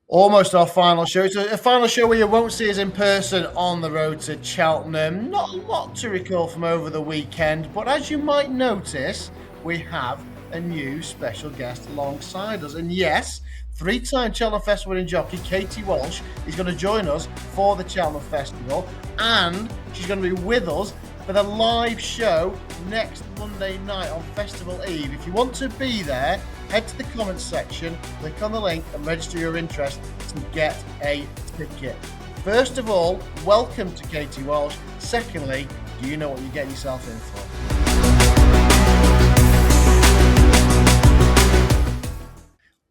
Almost our final show. It's a final show where you won't see us in person on the road to Cheltenham. Not a lot to recall from over the weekend, but as you might notice, we have a new special guest alongside us. And yes, three-time Cheltenham Festival winning jockey Katie Walsh is going to join us for the Cheltenham Festival, and she's going to be with us for the live show next Monday night on Festival Eve. If you want to be there, head to the comments section, click on the link and register your interest to get a ticket. First of all, welcome to Katie Walsh. Secondly, do you know what you're getting yourself in for?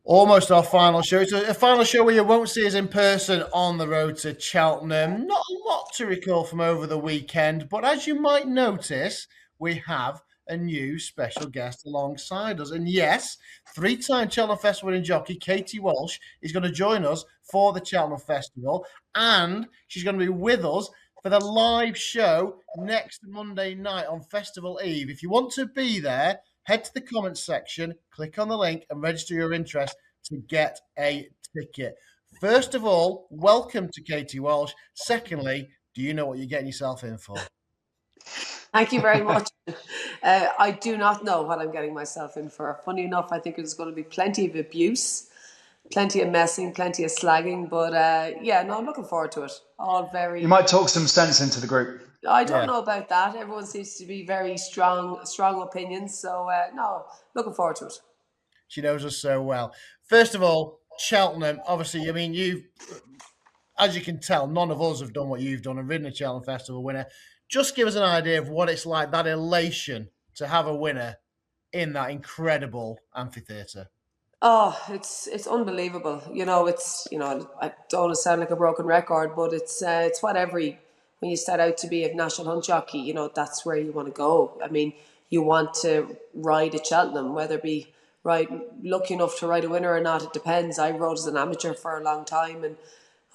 Almost our final show. It's a final show where you won't see us in person on the road to Cheltenham. Not a lot to recall from over the weekend, but as you might notice, we have a new special guest alongside us. And yes, three-time Cheltenham Festival winning jockey Katie Walsh is going to join us for the Cheltenham Festival, and she's going to be with us for the live show next Monday night on Festival Eve. If you want to be there, head to the comments section, click on the link and register your interest to get a ticket. First of all, welcome to Katie Walsh. Secondly, do you know what you're getting yourself in for? Thank you very much. I do not know what I'm getting myself in for. Funny enough, I think there's going to be plenty of abuse, plenty of messing, plenty of slagging. But I'm looking forward to it. All very. You might talk some sense into the group. I don't know about that. Everyone seems to be very strong opinions. So no, looking forward to it. She knows us so well. First of all, Cheltenham, obviously, I mean, as you can tell, none of us have done what you've done and ridden a Cheltenham Festival winner. Just give us an idea of what it's like, that elation to have a winner in that incredible amphitheatre. Oh, it's unbelievable. I don't want to sound like a broken record, but it's what when you start out to be a national hunt jockey, that's where you want to go. I mean, you want to ride at Cheltenham, whether it be lucky enough to ride a winner or not, it depends. I rode as an amateur for a long time, and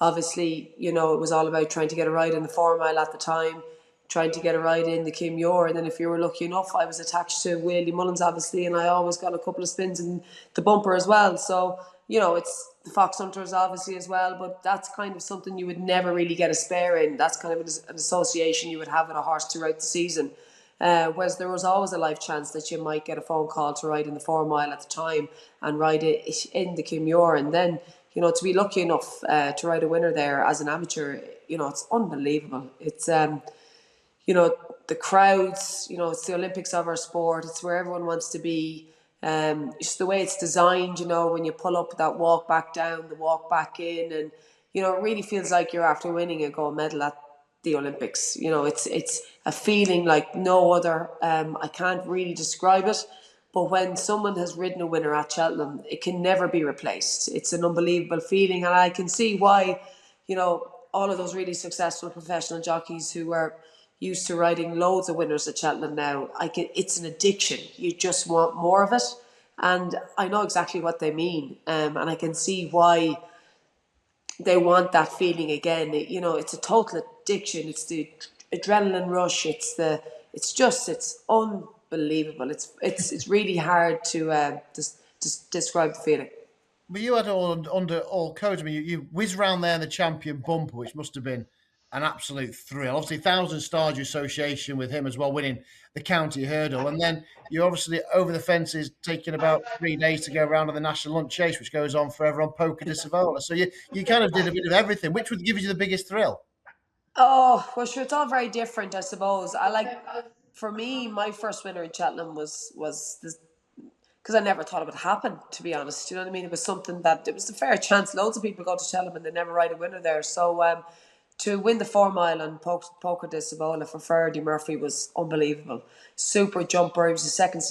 obviously, it was all about trying to get a ride in the 4 mile at the time, trying to get a ride in the Kim Muir, and then if you were lucky enough, I was attached to Willie Mullins, obviously, and I always got a couple of spins in the bumper as well. So, it's the Fox Hunters obviously as well, but that's kind of something you would never really get a spare in. That's kind of an association you would have with a horse throughout the season. Whereas there was always a life chance that you might get a phone call to ride in the 4 mile at the time and ride it in the Kim Muir, and then to be lucky enough to ride a winner there as an amateur, it's unbelievable. It's the crowds, it's the Olympics of our sport. It's where everyone wants to be. It's the way it's designed, when you pull up that walk back down, the walk back in, and it really feels like you're after winning a gold medal at the Olympics. It's a feeling like no other. I can't really describe it, but when someone has ridden a winner at Cheltenham, it can never be replaced. It's an unbelievable feeling, and I can see why, all of those really successful professional jockeys who are used to riding loads of winners at Cheltenham now, it's an addiction. You just want more of it. And I know exactly what they mean. And I can see why they want that feeling again. It's a total addiction. It's the adrenaline rush. It's unbelievable. It's really hard to describe the feeling. But you had all under all codes. I mean, you whizzed round there in the champion bumper, which must have been an absolute thrill. Obviously, Thousand Stars association with him as well, winning the county hurdle. And then you're obviously over the fences, taking about 3 days to go around on the National Lunch Chase, which goes on forever on Poca di Savola. So you kind of did a bit of everything. Which would give you the biggest thrill? Oh, well, sure, it's all very different, I suppose. For me, my first winner in Cheltenham was this, because I never thought it would happen, to be honest. You know what I mean? It was something that, it was a fair chance. Loads of people go to Cheltenham and they never ride a winner there. So to win the 4 mile on Poker de Savola for Ferdy Murphy was unbelievable. Super jumper. He was a second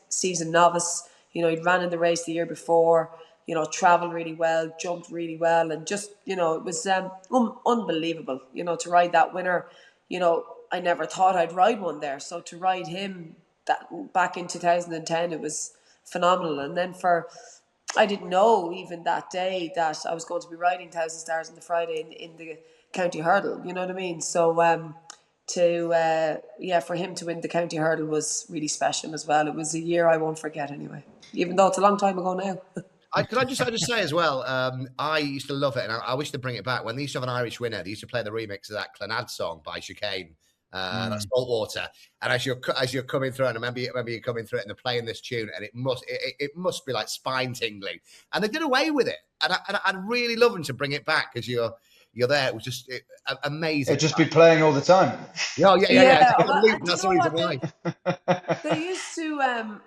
season novice. He'd ran in the race the year before. Travelled really well, jumped really well, and just it was unbelievable. To ride that winner. I never thought I'd ride one there. So to ride him that back in 2010, it was phenomenal. And then I didn't know even that day that I was going to be riding Thousand Stars on the Friday in the county hurdle. You know what I mean? So for him to win the county hurdle was really special as well. It was a year I won't forget anyway, even though it's a long time ago now. Could I just say as well, I used to love it, and I wish to bring it back. When they used to have an Irish winner, they used to play the remix of that Clonad song by Chicane, that's Saltwater. And as you're coming through, and I remember you coming through it, and they're playing this tune, and it must be like spine tingling. And they did away with it, and I'd really love them to bring it back because you're there. It was just amazing. It'd just be playing all the time. Yeah. Well, That's the reason why. They used to.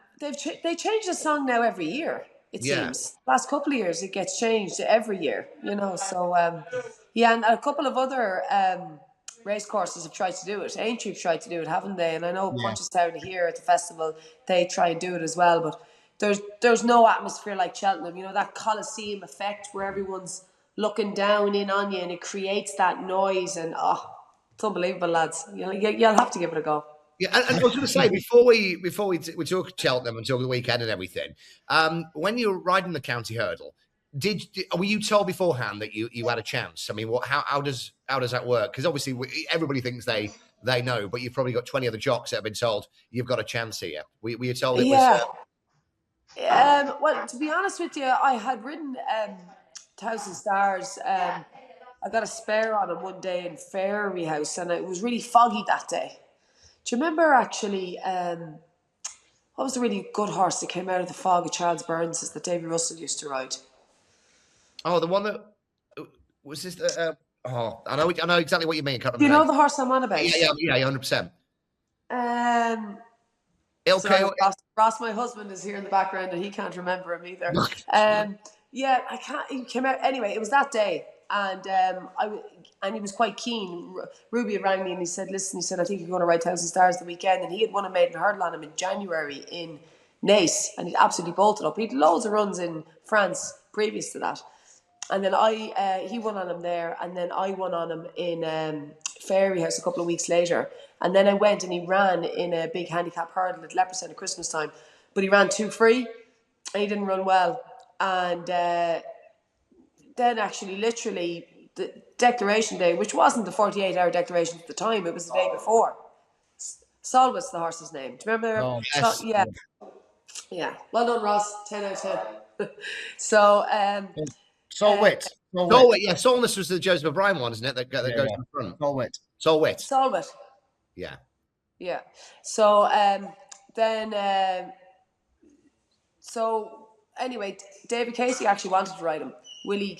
They change the song now every year. It seems last couple of years it gets changed every year. So and a couple of other race courses have tried to do it. Aintree have tried to do it, haven't they? And I know Punchestown here at the festival, they try and do it as well. But there's no atmosphere like Cheltenham. That Coliseum effect where everyone's looking down in on you, and it creates that noise. And it's unbelievable, lads. You'll have to give it a go. Yeah, and I was going to say before we talk Cheltenham and talk the weekend and everything, when you were riding the county hurdle, were you told beforehand that you had a chance? I mean, how does that work? Because obviously everybody thinks they know, but you've probably got 20 other jocks that have been told you've got a chance here. Were you told it was? Well, to be honest with you, I had ridden 1,000 Stars. I got a spare on him one day in Fairy House, and it was really foggy that day. Do you remember actually, what was the really good horse that came out of the fog of Charles Burns that Davy Russell used to ride? Oh, the one that was this. I know exactly what you mean. Do you know the horse I'm on about? Yeah, 100%. Ross, my husband, is here in the background, and he can't remember him either. I can't. He came out anyway. It was that day. And he was quite keen. Ruby rang me and he said, "Listen," he said, "I think you're going to ride 1,000 Stars the weekend." And he had won a maiden hurdle on him in January in Nice, and he'd absolutely bolted up. He'd loads of runs in France previous to that, and then he won on him there, and then I won on him in Fairy House a couple of weeks later. And then I went and he ran in a big handicap hurdle at Leopardstown at Christmas time, but he ran too free and he didn't run well. And then actually literally the declaration day, which wasn't the 48-hour declaration at the time, it was the day before. Solwit's the horse's name. Do you remember? Yes. Yeah. Well done, Ross. 10 out of 10. So Solwit. Yeah, Solness was the Joseph O'Brien one, isn't it? That goes in front. Solwit. Yeah. So anyway, David Casey actually wanted to ride him. Willie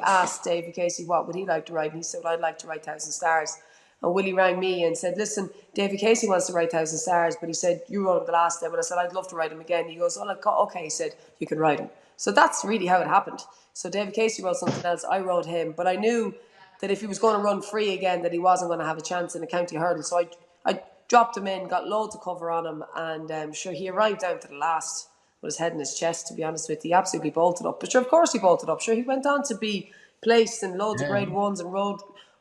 asked David Casey what would he like to ride, and he said, "I'd like to ride 1,000 Stars." And Willie rang me and said, "Listen, David Casey wants to ride 1,000 Stars, but he said you rode him the last day." But I said, "I'd love to ride him again." He goes, "Okay." He said, "You can ride him." So that's really how it happened. So David Casey rode something else, I rode him, but I knew that if he was going to run free again, that he wasn't going to have a chance in a county hurdle. So I dropped him in, got loads of cover on him, and sure, he arrived down to the last with his head in his chest, to be honest with you. He absolutely bolted up. But sure, of course he bolted up. Sure, he went on to be placed in loads of grade ones and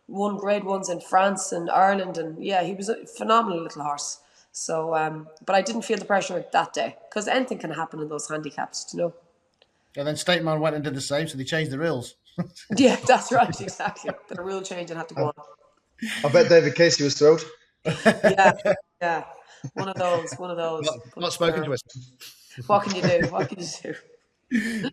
won grade ones in France and Ireland. And yeah, he was a phenomenal little horse. So, but I didn't feel the pressure that day because anything can happen in those handicaps, And then Stateman went and did the same, so they changed the rules. Yeah, that's right, exactly. The rule change and had to go on. I bet David Casey was thrilled. Yeah. One of those. Not spoken to us. What can you do?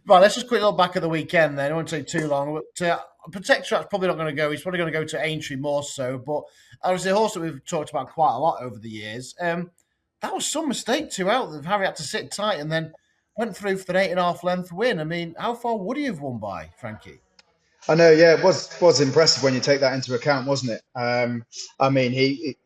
Right, let's just quick look back at the weekend then. It won't take too long. But Protectorat's probably not going to go. He's probably going to go to Aintree more so. But obviously a horse that we've talked about quite a lot over the years. That was some mistake too out. Harry had to sit tight and then went through for an 8.5 length win. I mean, how far would he have won by, Frankie? I know, yeah, it was impressive when you take that into account, wasn't it? I mean, he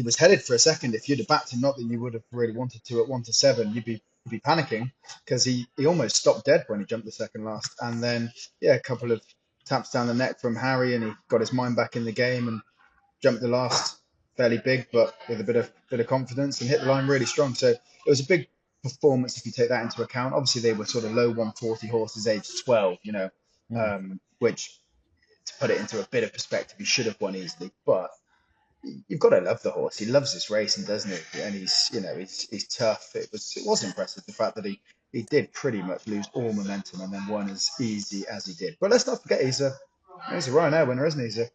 was headed for a second. If you'd have backed him, not that you would have really wanted to, at 1-7, you'd be panicking because he almost stopped dead when he jumped the second last. And then, yeah, a couple of taps down the neck from Harry, and he got his mind back in the game and jumped the last fairly big, but with a bit of confidence, and hit the line really strong. So it was a big performance if you take that into account. Obviously, they were sort of low 140 horses, age 12, which, to put it into a bit of perspective, he should have won easily. But you've got to love the horse. He loves this racing, doesn't he? And he's tough. It was impressive, the fact that he did pretty much lose all momentum and then won as easy as he did. But let's not forget he's a Ryanair winner, isn't he? He's a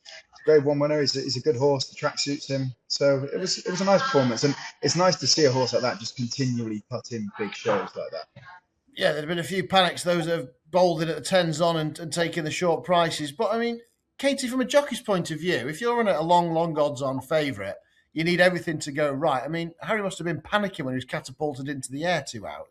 Grade 1 winner. He's a good horse. The track suits him. So it was a nice performance, and it's nice to see a horse like that just continually put in big shows like that. Yeah, there'd been a few panics, those that have bolted at the 10s on and taking the short prices. But I mean, Katie, from a jockey's point of view, if you're on a long odds on favourite, you need everything to go right. I mean, Harry must have been panicking when he was catapulted into the air 2 out.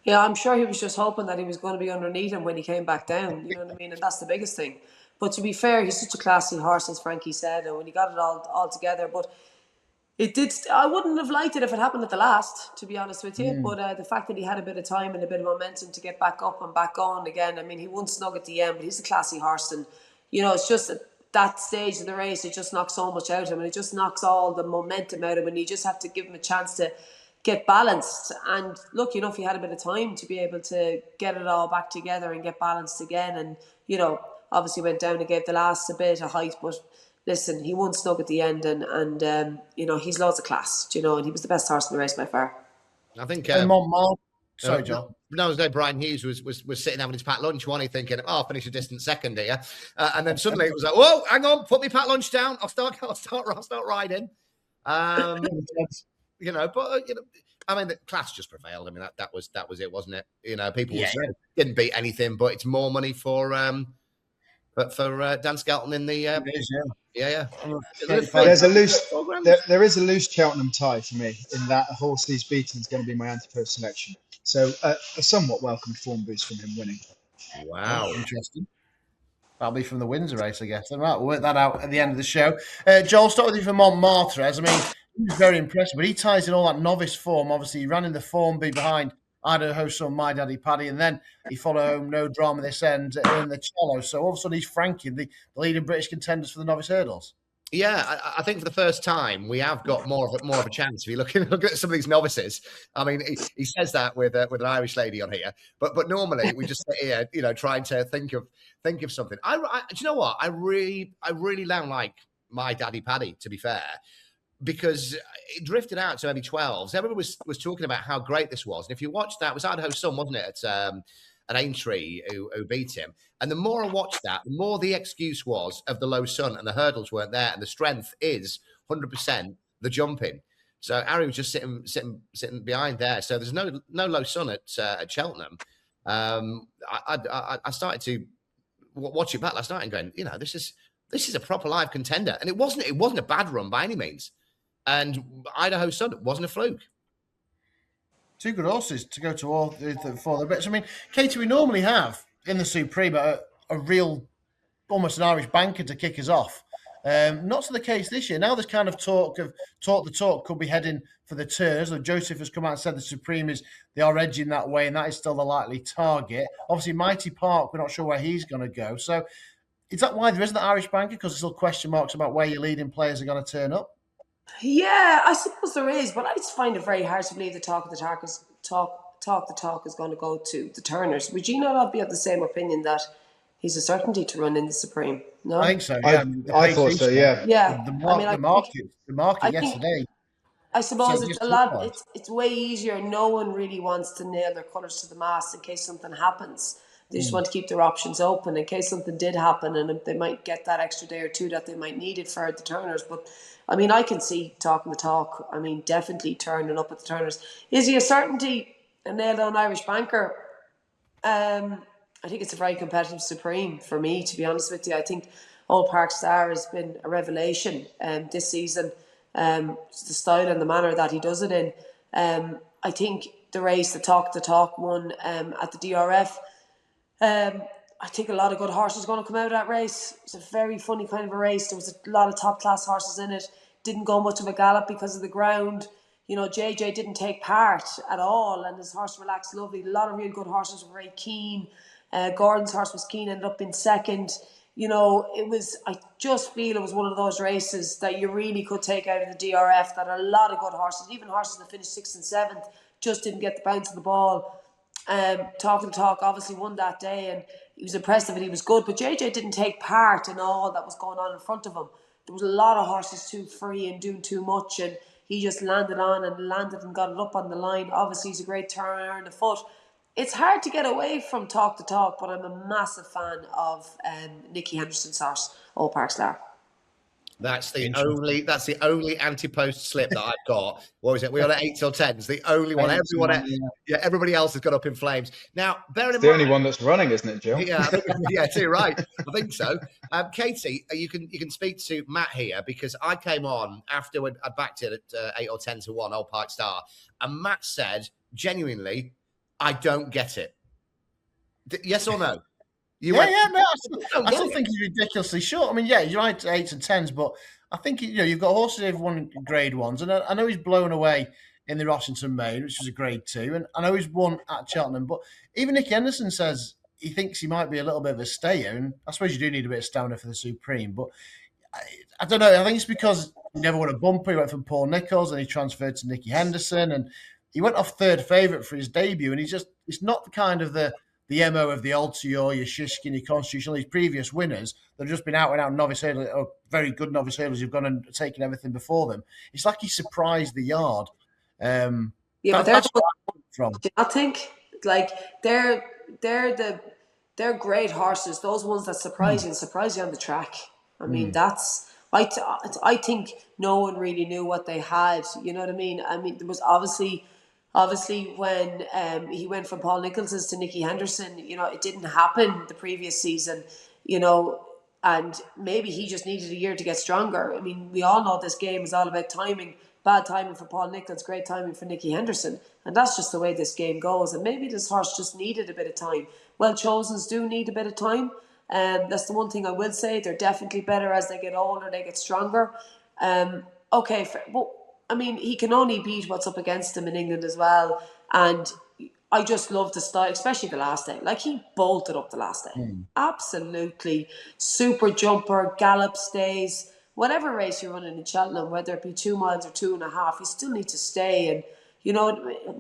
Yeah, I'm sure he was just hoping that he was going to be underneath him when he came back down. You know what I mean? And that's the biggest thing. But to be fair, he's such a classy horse, as Frankie said, and when he got it all together. But it did. I wouldn't have liked it if it happened at the last, to be honest with you. But the fact that he had a bit of time and a bit of momentum to get back up and back on again. I mean, he won snug at the end, but he's a classy horse, and it's just at that stage of the race, it just knocks so much out of him, and it just knocks all the momentum out of him, and you just have to give him a chance to get balanced. And look, if he had a bit of time to be able to get it all back together and get balanced again, and obviously went down and gave the last a bit of height, but listen, he won snug at the end, and he's loads of class, and he was the best horse in the race by far. I think. And Montmartre. Sorry, John. No, Brian Hughes was sitting having his packed lunch, wasn't he, thinking, I'll finish a distant second here. And then suddenly it was like, whoa, hang on, put me packed lunch down. I'll start riding. I mean, the class just prevailed. I mean, that was it, wasn't it? People didn't beat anything, but it's more money for Dan Skelton in the. There is a loose Cheltenham tie for me in that a horse he's beaten is going to be my anti-post selection. So a somewhat welcome form boost from him winning. Wow, interesting. That'll be from the Windsor race, I guess. All right, we'll work that out at the end of the show. Joel, start with you for Montmartre. I mean, he was very impressive, but he ties in all that novice form. Obviously, he ran in the Formby behind Idaho's son, My Daddy Paddy, and then he followed home No Drama this end in the Cello. So all of a sudden, he's franking the leading British contenders for the novice hurdles. Yeah, I think for the first time we have got more of a chance. If you look at some of these novices, I mean, he says that with an Irish lady on here, but normally we just sit here, trying to think of something. Do you know what? I really don't like My Daddy Paddy, to be fair, because it drifted out to maybe 12s. Everyone was talking about how great this was, and if you watched that, it was Idaho's son, wasn't it? At Aintree who beat him. And the more I watched that, the more the excuse was of the low sun and the hurdles weren't there. And the strength is 100% the jumping. So Harry was just sitting behind there. So there's no low sun at Cheltenham. I started to watch it back last night and going, this is a proper live contender. And it wasn't a bad run by any means. And Idaho's son wasn't a fluke. Two good horses to go to all for the bits. I mean, Katie, we normally have in the Supreme a real, almost an Irish banker to kick us off. Not so the case this year. Now there's kind of talk could be heading for the Tours. So Joseph has come out and said the Supreme they are edging that way, and that is still the likely target. Obviously, Mighty Park, we're not sure where he's going to go. So is that why there isn't an Irish banker? Because there's still question marks about where your leading players are going to turn up? Yeah, I suppose there is, but I just find it very hard to believe the talk the talk is going to go to the Turners. Would you not be of the same opinion that he's a certainty to run in the Supreme? No, I think so. Yeah, I thought so. Yeah, yeah. The market yesterday. I suppose it's a lot. It's way easier. No one really wants to nail their colours to the mast in case something happens. They just want to keep their options open in case something did happen, and they might get that extra day or two that they might need it for the Turners. But I mean, I can see talking the talk. I mean, definitely turning up at the Turners. Is he a certainty, a nailed on Irish banker? I think it's a very competitive Supreme for me, to be honest with you. I think All Park Star has been a revelation this season. The style and the manner that he does it in. I think the race, the talk one at the DRF. I think a lot of good horses are going to come out of that race. It's a very funny kind of a race. There was a lot of top class horses in it. Didn't go much of a gallop because of the ground. JJ didn't take part at all, and his horse relaxed lovely. A lot of real good horses were very keen. Gordon's horse was keen, ended up in second. I just feel it was one of those races that you really could take out of the DRF, that a lot of good horses, even horses that finished 6th and 7th, just didn't get the bounce of the ball. Talk obviously won that day, and he was impressive and he was good, but JJ didn't take part in all that was going on in front of him. There was a lot of horses too free and doing too much, and he just landed and got it up on the line. Obviously he's a great turner in the foot. It's hard to get away from talk, but I'm a massive fan of Nicky Henderson's horse, All Park Star. That's the only anti-post slip that I've got. What was it? We got at 8 till 10. It's the only one. Everybody else has got up in flames. Now, bearing in It's the mind, only one that's running, isn't it, Jill? yeah, too right. I think so. Katie, you can speak to Matt here, because I came on after I backed it at 8 or 10 to 1, Old Park Star, and Matt said, genuinely, I don't get it. Yes or no? No, I still think he's ridiculously short. I mean, yeah, you're right, 8s and 10s, but I think you've got horses who've won Grade 1s, and I know he's blown away in the Rossington Main, which was a Grade 2, and I know he's won at Cheltenham, but even Nick Henderson says he thinks he might be a little bit of a stayer, and I suppose you do need a bit of stamina for the Supreme, but I don't know. I think it's because he never won a bumper. He went from Paul Nicholls and he transferred to Nicky Henderson, and he went off third favourite for his debut, and it's not the kind of the MO of the Altior, your Shishkin, your Constitutional, these previous winners that have just been out and out novice hurdlers, or very good novice hurdlers who've gone and taken everything before them. It's like he surprised the yard. But that's where I'm from. I think like they're great horses. Those ones that surprise you on the track. I mean, I think no one really knew what they had. You know what I mean? I mean, there was obviously when he went from Paul Nicholls to Nicky Henderson, it didn't happen the previous season, and maybe he just needed a year to get stronger. I mean, we all know this game is all about timing. Bad timing for Paul Nicholls, great timing for Nicky Henderson. And that's just the way this game goes. And maybe this horse just needed a bit of time. Well, Chosens do need a bit of time. That's the one thing I will say. They're definitely better as they get older, they get stronger. But I mean, he can only beat what's up against him in England as well. And I just love the style, especially the last day. Like, he bolted up the last day. Absolutely. Super jumper, gallop stays. Whatever race you're running in Cheltenham, whether it be 2 miles or 2.5, you still need to stay. And,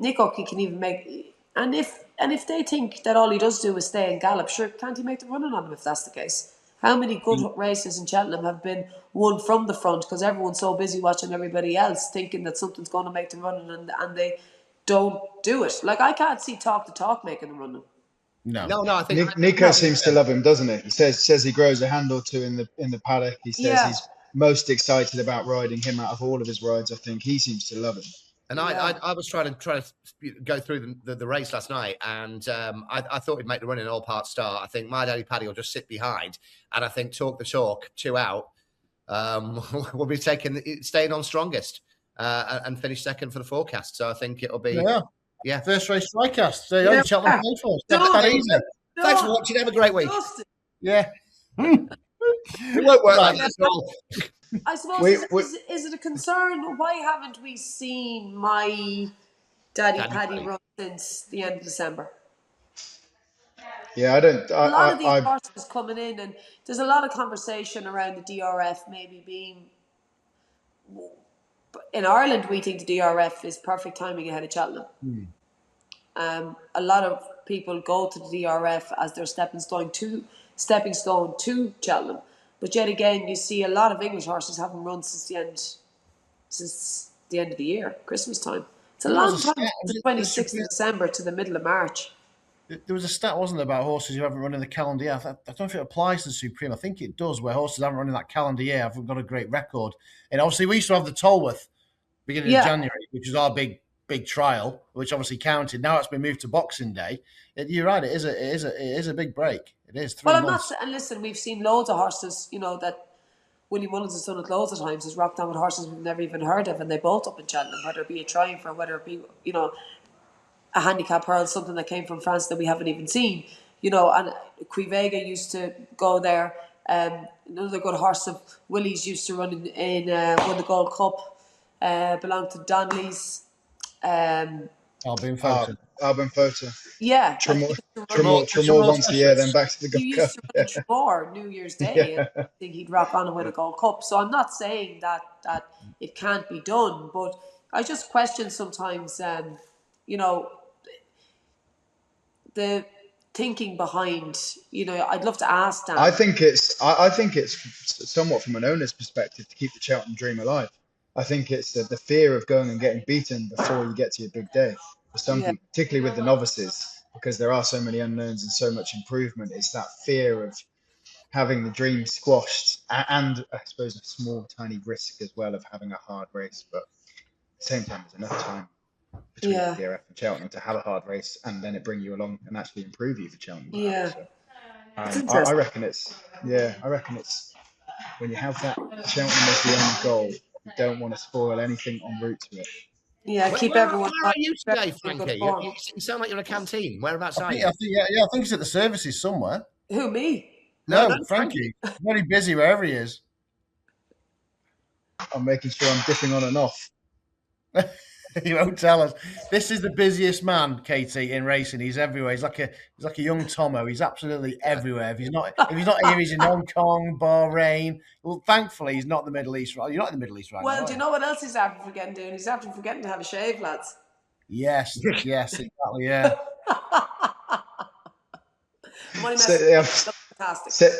Nick Ockey can even make... And if they think that all he does do is stay and gallop, sure, can't he make the running on him if that's the case? How many good races in Cheltenham have been won from the front because everyone's so busy watching everybody else thinking that something's going to make them running and they don't do it? Like, I can't see Talk the Talk making them running. No. I think Nico seems to love him, doesn't he? He says he grows a hand or two in the paddock. He says he's most excited about riding him out of all of his rides. I think he seems to love him. And I was trying to go through the race last night, and I thought he'd make the run in All Part Star. I think My Daddy Paddy will just sit behind, and I think Talk the Talk 2 out will be staying on strongest and finish second for the forecast. So I think it'll be first race strikecast. There you go, Cheltenham play for us. That easy. Thanks for watching. Have a great week. Yeah. It won't work like this at all. I suppose, is it a concern? Why haven't we seen My Daddy Paddy run since the end of December? Yeah, I don't. A lot of these horses coming in, and there's a lot of conversation around the DRF maybe being... In Ireland, we think the DRF is perfect timing ahead of Cheltenham. A lot of people go to the DRF as their stepping stone to Cheltenham. But yet again, you see a lot of English horses haven't run since the end of the year, Christmas time. It's a long time, the 26th of December to the middle of March. There was a stat, wasn't there, about horses who haven't run in the calendar year. I don't know if it applies to the Supreme. I think it does, where horses haven't run in that calendar year haven't got a great record. And obviously, we used to have the Tolworth beginning of January, which was our big trial, which obviously counted. Now it's been moved to Boxing Day. You're right. It is a big break. It is 3 months. And listen, we've seen loads of horses, that Willie Mullins has done it loads of times, has rocked down with horses we've never even heard of, and they bolt up in Cheltenham, whether it be a Triumph or whether it be, a handicap hurl, something that came from France that we haven't even seen, and Quivega used to go there. Another good horse of Willie's used to run won the Gold Cup, belonged to Donnelly's. Albion Photo. Yeah. Tremor once a year, then back to the Gold Cup. He used to run Tremor New Year's Day, and I think he'd rock on and win a Gold Cup. So I'm not saying that it can't be done, but I just question sometimes, the thinking behind, I'd love to ask Dan. I think it's somewhat from an owner's perspective to keep the Cheltenham dream alive. I think it's the fear of going and getting beaten before you get to your big day. For some people, particularly with the novices, because there are so many unknowns and so much improvement, it's that fear of having the dream squashed, and I suppose a small, tiny risk as well of having a hard race. But at the same time, there's enough time between Yeah. PRF and Cheltenham to have a hard race and then it bring you along and actually improve you for Cheltenham. Yeah. So, It's I interesting. reckon it's when you have that Cheltenham as the end goal, you don't want to spoil anything en route to it. Yeah, keep Where everyone are you today, in good Frankie? form. You sound like you're in a canteen. Whereabouts I are think, you? I think, yeah, I think he's at the services somewhere. Who, me? No, No, Frankie. Very busy wherever he is. I'm making sure I'm dipping on and off. He won't tell us. This is the busiest man, Katie, in racing. He's everywhere. He's like a young Tomo. He's absolutely everywhere. If he's not here, he's in Hong Kong, Bahrain. Well, thankfully, he's not in the Middle East. Right? You're not in the Middle East right now. Well, do you know what else he's after forgetting doing? He's after forgetting to have a shave, lads. Yes, exactly. Yeah. Fantastic.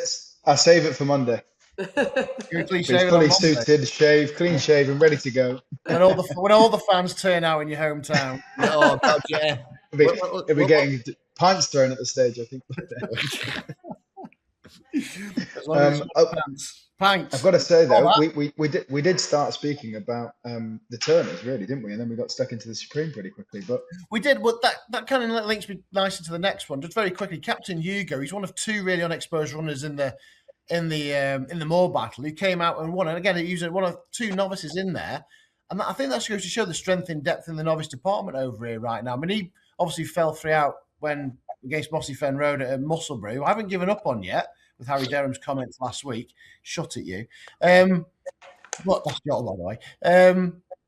I'll save it for Monday. Clean He's fully suited, shaved, clean shaven, ready to go. When all the fans turn out in your hometown. Oh God, yeah. He'll be getting pints thrown at the stage, I think. As long as pints. I've got to say though, we did start speaking about the Turners, really, didn't we? And then we got stuck into the Supreme pretty quickly. But we did. But that kind of links me nicely to the next one. Just very quickly, Captain Hugo. He's one of two really unexposed runners in the Moor battle. He came out and won. And again, he was one of two novices in there. And I think that goes to show the strength and depth in the novice department over here right now. I mean, he obviously fell 3 out when against Mossy Fen Road at Musselbury, who I haven't given up on yet, with Harry Derham's comments last week. Shut at you. But that's not, by the way.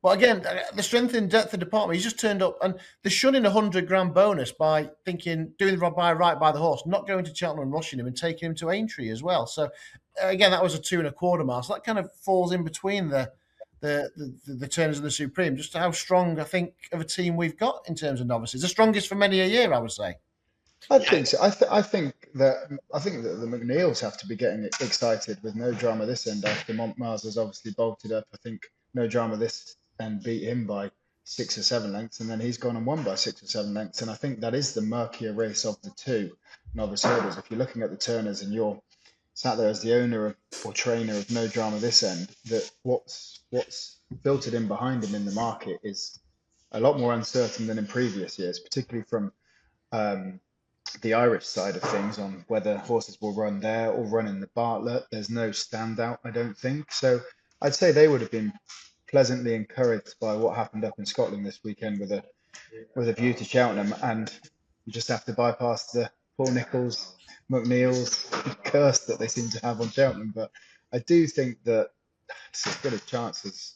But again, the strength and depth of the department, he's just turned up, and they're shunning $100,000 bonus by doing the right by the horse, not going to Cheltenham and rushing him and taking him to Aintree as well. So again, that was a 2 1/4 mile. So that kind of falls in between the Turners and the Supreme. Just how strong I think of a team we've got in terms of novices, the strongest for many a year, I would say. I think so. I think that the McNeils have to be getting excited with no drama this end after Montmars has obviously bolted up. I think no drama this end beat him by 6 or 7 lengths, and then he's gone and won by 6 or 7 lengths. And I think that is the murkier race of the two novice hurdles. If you're looking at the Turners and you're sat there as the owner or trainer of no drama this end, that what's filtered in behind him in the market is a lot more uncertain than in previous years, particularly from the Irish side of things on whether horses will run there or run in the Bartlett. There's no standout, I don't think. So I'd say they would have been pleasantly encouraged by what happened up in Scotland this weekend with a view to Cheltenham, and you just have to bypass the Paul Nicholls, McNeil's curse that they seem to have on Cheltenham. But I do think that it's as good a chance as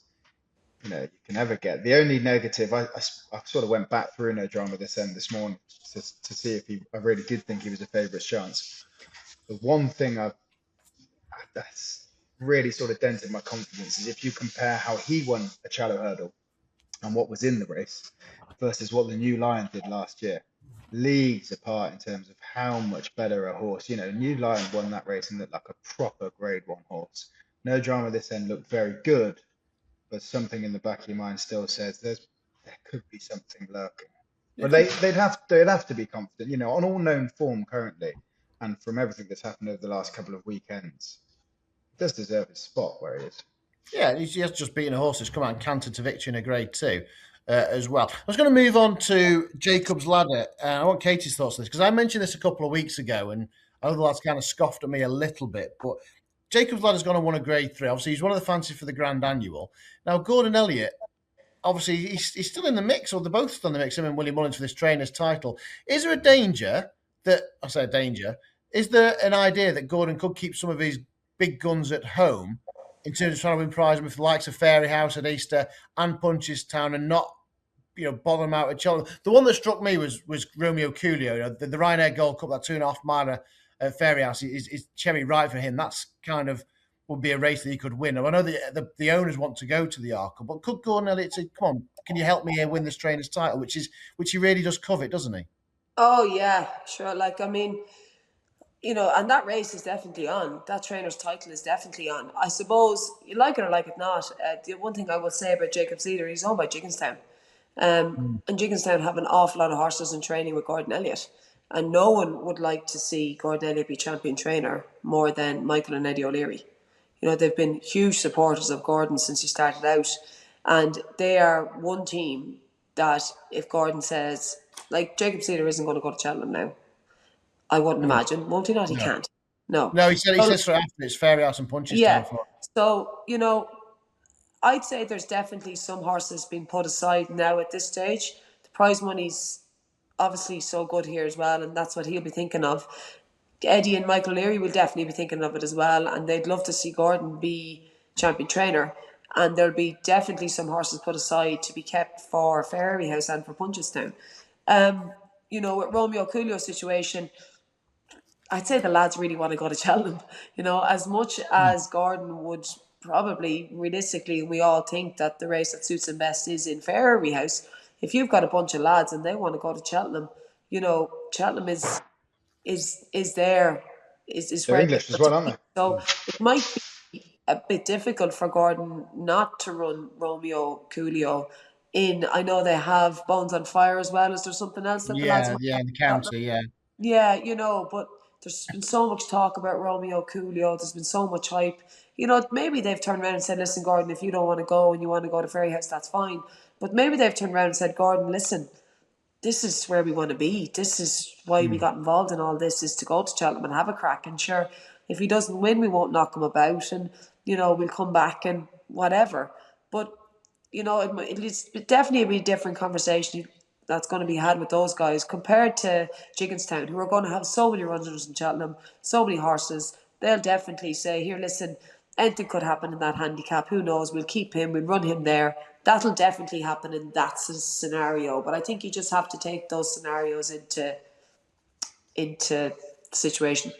you can ever get. The only negative, I sort of went back through no drama this end this morning to see if I really did think he was a favourite chance. The one thing that's really sort of dented my confidence is if you compare how he won a Shallow Hurdle and what was in the race versus what the New Lion did last year. Leagues apart in terms of how much better a horse. New Lion won that race and looked like a proper Grade 1 horse. No drama this end looked very good, but something in the back of your mind still says there could be something lurking. But they'd have to be confident, on all known form currently, and from everything that's happened over the last couple of weekends, he does deserve his spot where he is. Yeah, he has just beaten a horse that's come out and cantered to victory in a Grade 2 as well. I was going to move on to Jacob's Ladder, and I want Katie's thoughts on this, because I mentioned this a couple of weeks ago, and I know the lads kind of scoffed at me a little bit, but Jacob's Ladder's gone and won a Grade 3. Obviously, he's one of the fancies for the Grand Annual. Now, Gordon Elliot, obviously, he's still in the mix, or they're both still in the mix, him and Willie Mullins, for this trainer's title. Is there a danger is there an idea that Gordon could keep some of his big guns at home in terms of trying to win prizes with the likes of Fairy House at Easter and Punchestown, and not, bother them out at Cheltenham? The one that struck me was Romeo Coolio, the Ryanair Gold Cup, that 2.5 miler at Fairy House is cherry right for him. That's kind of would be a race that he could win. I know the owners want to go to the Arkle, but could Gordon Elliot say, "Come on, can you help me here win this trainer's title?" Which he really does covet, doesn't he? Oh yeah, sure. And that race is definitely on. That trainer's title is definitely on. I suppose, you like it or like it not, the one thing I will say about Jacob's Leader, he's owned by Jigginstown. And Jigginstown have an awful lot of horses in training with Gordon Elliot. And no one would like to see Gordon Elliot be champion trainer more than Michael and Eddie O'Leary. They've been huge supporters of Gordon since he started out. And they are one team that if Gordon says, like Jacob Sealer isn't going to go to Cheltenham now, I wouldn't imagine. Won't he not? He can't. No. No, he says for after it's fairy house and punches time for. So, I'd say there's definitely some horses being put aside now at this stage. The prize money's obviously so good here as well, and that's what he'll be thinking of. Eddie and Michael Leary will definitely be thinking of it as well, and they'd love to see Gordon be champion trainer. And there'll be definitely some horses put aside to be kept for Fairy House and for Punchestown. With Romeo Coolio's situation, I'd say the lads really want to go to Cheltenham. As much as Gordon would probably, realistically, we all think that the race that suits him best is in Fairy House. If you've got a bunch of lads and they want to go to Cheltenham, Cheltenham is there. They're English as well, aren't they? So it might be a bit difficult for Gordon not to run Romeo Coolio in. I know they have Bones on Fire as well. Is there something else that the lads in the county, but there's been so much talk about Romeo Coolio. There's been so much hype. Maybe they've turned around and said, listen, Gordon, if you don't want to go and you want to go to Fairy House, that's fine. But maybe they've turned around and said, Gordon, listen, this is where we want to be. This is why we got involved in all this, is to go to Cheltenham and have a crack. And sure, if he doesn't win, we won't knock him about and, we'll come back and whatever. But, it's definitely be a different conversation that's going to be had with those guys compared to Gigginstown, who are going to have so many runners in Cheltenham, so many horses. They'll definitely say, here, listen, anything could happen in that handicap. Who knows? We'll keep him. We'll run him there. That'll definitely happen in that scenario. But I think you just have to take those scenarios into the situation.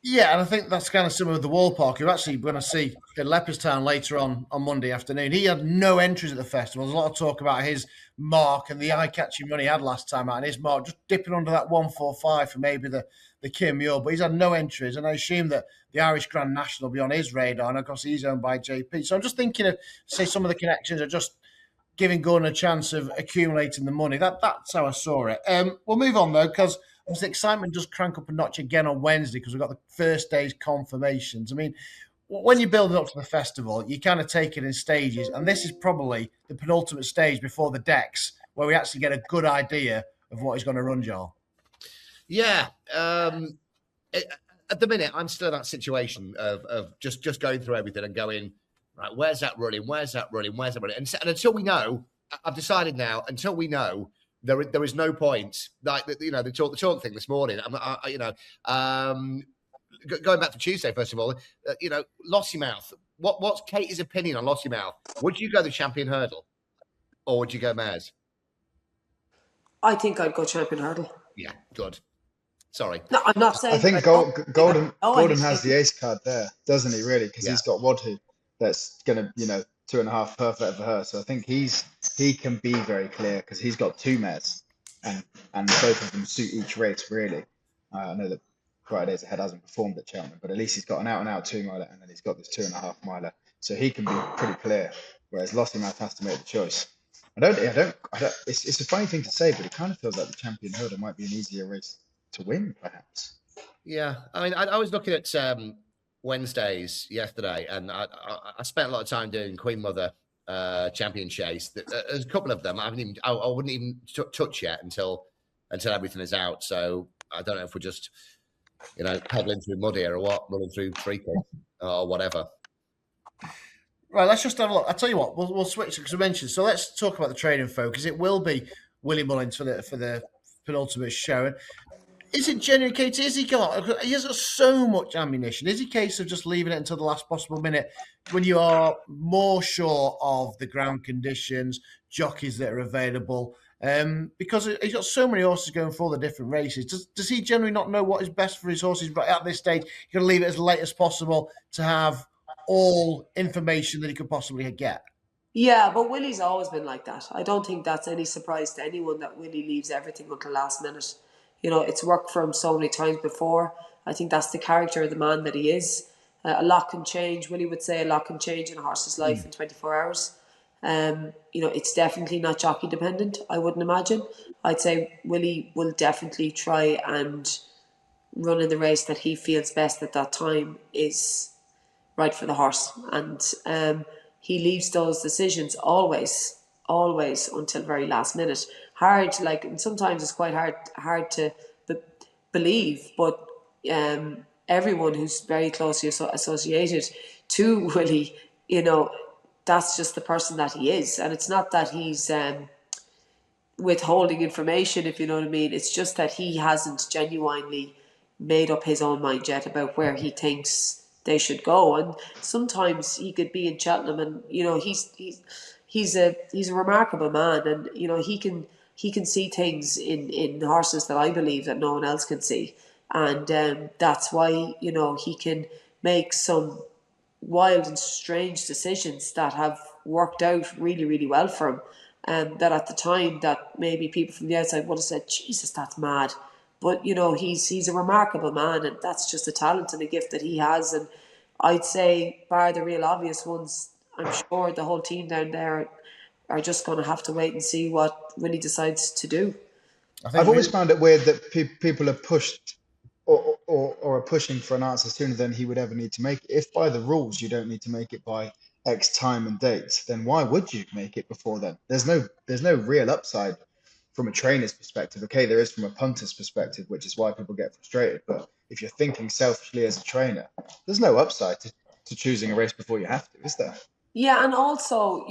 Yeah, and I think that's kind of similar with the Wall Park. You're actually going to see in Leopardstown later on Monday afternoon. He had no entries at the festival. There's a lot of talk about his mark and the eye-catching run he had last time out, and his mark just dipping under that 145 for maybe the Kim Muir. But he's had no entries, and I assume that the Irish Grand National will be on his radar, and of course he's owned by JP. So I'm just thinking of, say, some of the connections are just giving Gordon a chance of accumulating the money. That's how I saw it. We'll move on, though, because the excitement does crank up a notch again on Wednesday because we've got the first day's confirmations. I mean, when you're building up to the festival, you kind of take it in stages, and this is probably the penultimate stage before the decks, where we actually get a good idea of what he's going to run, Joel. Yeah. At the minute, I'm still in that situation of just going through everything and going, right, where's that running? Where's that running? Where's that running? And until we know, I've decided now, until we know, there is no point. Like, the talk thing this morning, going back to Tuesday, first of all, Lossiemouth. What's Katie's opinion on Lossiemouth? Would you go the Champion Hurdle or would you go Mares? I think I'd go Champion Hurdle. Yeah, good. Sorry. No, I'm not saying. I think Golden has the ace card there, doesn't he, really? Because he's got Wadhu that's going to, 2.5 perfect for her. So I think he can be very clear because he's got 2 mares and both of them suit each race, really. I know that Fridays Ahead hasn't performed at Cheltenham, but at least he's got an out-and-out 2-miler and then he's got this 2.5-miler. So he can be pretty clear, whereas Lossiemouth has to make the choice. I don't. It's a funny thing to say, but it kind of feels like the Champion Hurdle might be an easier race to win, perhaps. Yeah, I mean, I was looking at Wednesdays yesterday, and I spent a lot of time doing Queen Mother Champion Chase. There's a couple of them I wouldn't even touch yet until everything is out. So I don't know if we're just pedaling through mud here or what, running through treacle or whatever. Right, let's just have a look. I'll tell you what, we'll switch because we mentioned. So let's talk about the trading focus. It will be Willie Mullins for the penultimate show. Is it genuine, Katie? He has got so much ammunition. Is it a case of just leaving it until the last possible minute when you are more sure of the ground conditions, jockeys that are available? Because he's got so many horses going for all the different races. Does he generally not know what is best for his horses? But at this stage, he's going to leave it as late as possible to have all information that he could possibly get. Yeah, but Willie's always been like that. I don't think that's any surprise to anyone that Willie leaves everything until last minute. It's worked for him so many times before. I think that's the character of the man that he is. A lot can change. Willie would say a lot can change in a horse's life in 24 hours. It's definitely not jockey dependent, I wouldn't imagine. I'd say Willie will definitely try and run in the race that he feels best at that time is right for the horse. And he leaves those decisions always until very last minute. Hard, and sometimes it's quite hard to believe, but everyone who's very closely associated to Willie, that's just the person that he is. And it's not that he's withholding information, if you know what I mean. It's just that he hasn't genuinely made up his own mind yet about where he thinks they should go. And sometimes he could be in Cheltenham, and he's a remarkable man, and he can see things in horses that I believe that no one else can see, and that's why he can make some wild and strange decisions that have worked out really, really well for him. That at the time that maybe people from the outside would have said, Jesus, that's mad. But, he's a remarkable man, and that's just a talent and a gift that he has. And I'd say, bar the real obvious ones, I'm sure the whole team down there are just going to have to wait and see what Willie decides to do. I've always found it weird that people are pushed or are pushing for an answer sooner than he would ever need to make it. If by the rules you don't need to make it by X time and date, then why would you make it before then? There's no real upside from a trainer's perspective. Okay, there is from a punter's perspective, which is why people get frustrated. But if you're thinking selfishly as a trainer, there's no upside to choosing a race before you have to, is there? Yeah, and also,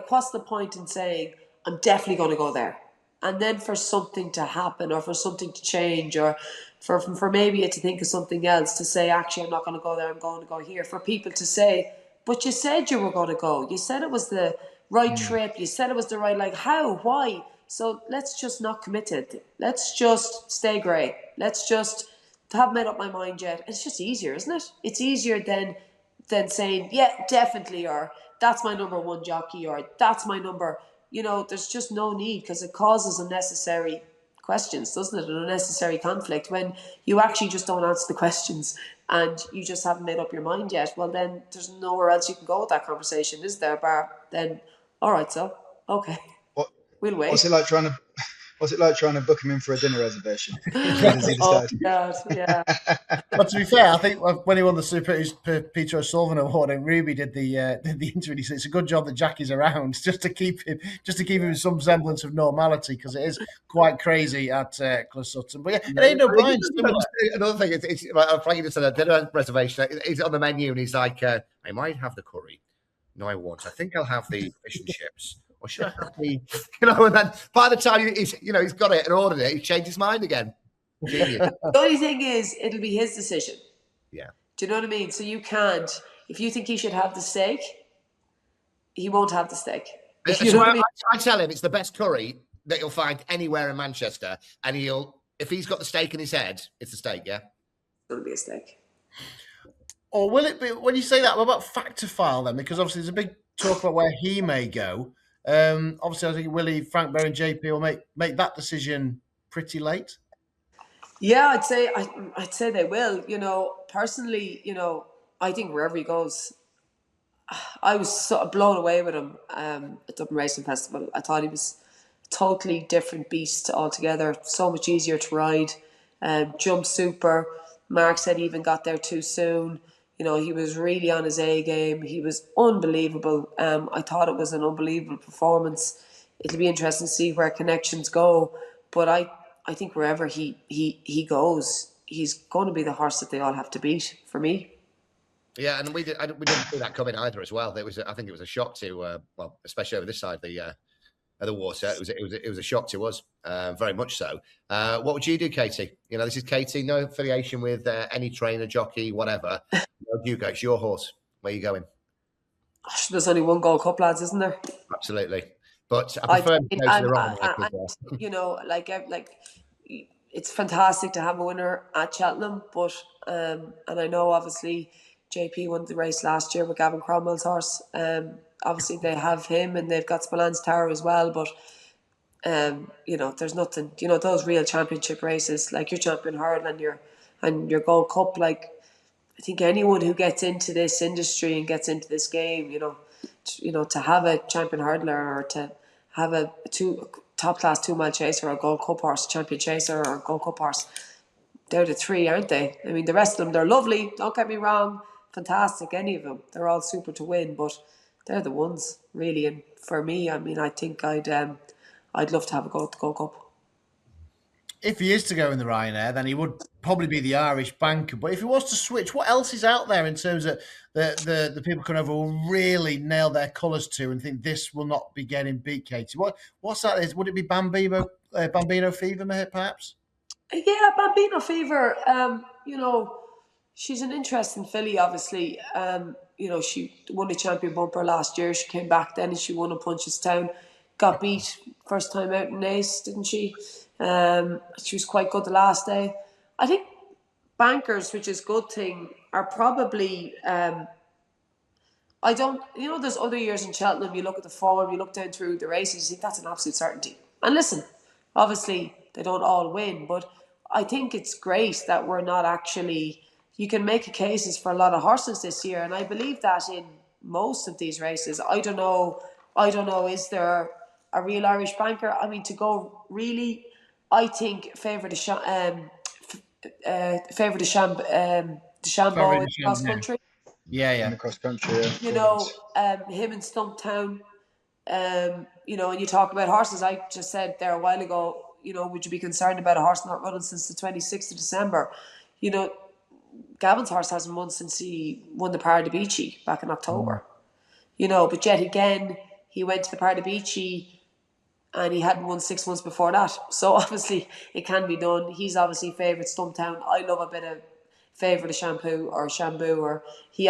what's the point in saying, I'm definitely going to go there? And then for something to happen, or for something to change, or for maybe it to think of something else, to say, actually, I'm not going to go there, I'm going to go here. For people to say, but you said you were going to go. You said it was the right trip. You said it was the right, how, why? So let's just not commit to it. Let's just stay grey. Let's just haven't made up my mind yet. It's just easier, isn't it? It's easier than saying, yeah, definitely, or that's my number one jockey, or that's my number. There's just no need, because it causes unnecessary questions, doesn't it? An unnecessary conflict when you actually just don't answer the questions and you just haven't made up your mind yet. Well, then there's nowhere else you can go with that conversation, is there? Bar then, all right, so okay, we'll wait. What's it like trying to book him in for a dinner reservation? Where does he decide? Oh God, yeah. But to be fair, I think when he won the Peter O'Sullivan Award and Ruby did the interview, he said it's a good job that Jackie's around just to keep him some semblance of normality, because it is quite crazy at Closutton. But yeah, Aidan O'Brien. Another thing, it's Frankie just said a dinner reservation. He's on the menu and he's like, I might have the curry. No, I won't. I think I'll have the fish and chips. Or should I have the, and then by the time he's got it and ordered it, he's changed his mind again. The only thing is, it'll be his decision. Yeah. Do you know what I mean? So you can't, if you think he should have the steak, he won't have the steak. I tell him it's the best curry that you'll find anywhere in Manchester, and if he's got the steak in his head, it's a steak, yeah? It'll be a steak. Or will it be, when you say that, what about Factor File then? Because obviously there's a big talk about where he may go. Obviously, I think Willie, Frank Berry and JP will make that decision pretty late. Yeah, I'd say they will. Personally, I think wherever he goes, I was sort of blown away with him at Dublin Racing Festival. I thought he was a totally different beast altogether. So much easier to ride. Jumped super. Mark said he even got there too soon. He was really on his A game. He was unbelievable. I thought it was an unbelievable performance. It'll be interesting to see where connections go. But I think wherever he goes, he's going to be the horse that they all have to beat for me. Yeah, and we didn't see that coming either as well. I think it was a shock to, especially over this side of the water. It was a shock to us, very much so. What would you do, Katie? This is Katie, no affiliation with any trainer, jockey, whatever. You go, it's your horse. Where are you going? Gosh, there's only one Gold Cup, lads, isn't there? Absolutely. But I prefer to go to the wrong like it's fantastic to have a winner at Cheltenham, but and I know obviously JP won the race last year with Gavin Cromwell's horse. Obviously they have him and they've got Spillane Tower as well, but there's nothing. Those real championship races, like your Champion Hurdle and your Gold Cup, like I think anyone who gets into this industry and gets into this game, to have a champion hurdler or to have a top class 2 mile chaser or a Gold Cup horse, champion chaser or a Gold Cup horse. They're the three, aren't they? I mean, the rest of them, they're lovely. Don't get me wrong, fantastic. Any of them, they're all super to win, but they're the ones really. And for me, I mean, I think I'd love to have a go at the Gold Cup. If he is to go in the Ryanair, then he would probably be the Irish banker. But if he was to switch, what else is out there in terms of the people coming over will really nail their colours to and think this will not be getting beat, Katie? What's that? Would it be Bambino Fever, perhaps? Yeah, Bambino Fever. She's an interesting filly, obviously. She won the champion bumper last year. She came back then and she won in Punchestown. Got beat first time out in Ace, didn't she? She was quite good the last day. I think bankers, which is a good thing, are probably... there's other years in Cheltenham, you look at the form, you look down through the races, you think that's an absolute certainty. And listen, obviously they don't all win, but I think it's great that we're not actually... You can make cases for a lot of horses this year, and I believe that in most of these races. I don't know, is there a real Irish banker? I mean, to go really... I think Favour de Chambeau in cross country. Yeah. In the cross country, Him in Stumptown. And you talk about horses. I just said there a while ago, would you be concerned about a horse not running since the 26th of December? Gavin's horse hasn't won since he won the Pardubice back in October. But yet again, he went to the Pardubice and he hadn't won 6 months before that. So obviously it can be done. He's obviously favourite Stumptown. I love a bit of Favour de Shampoo. I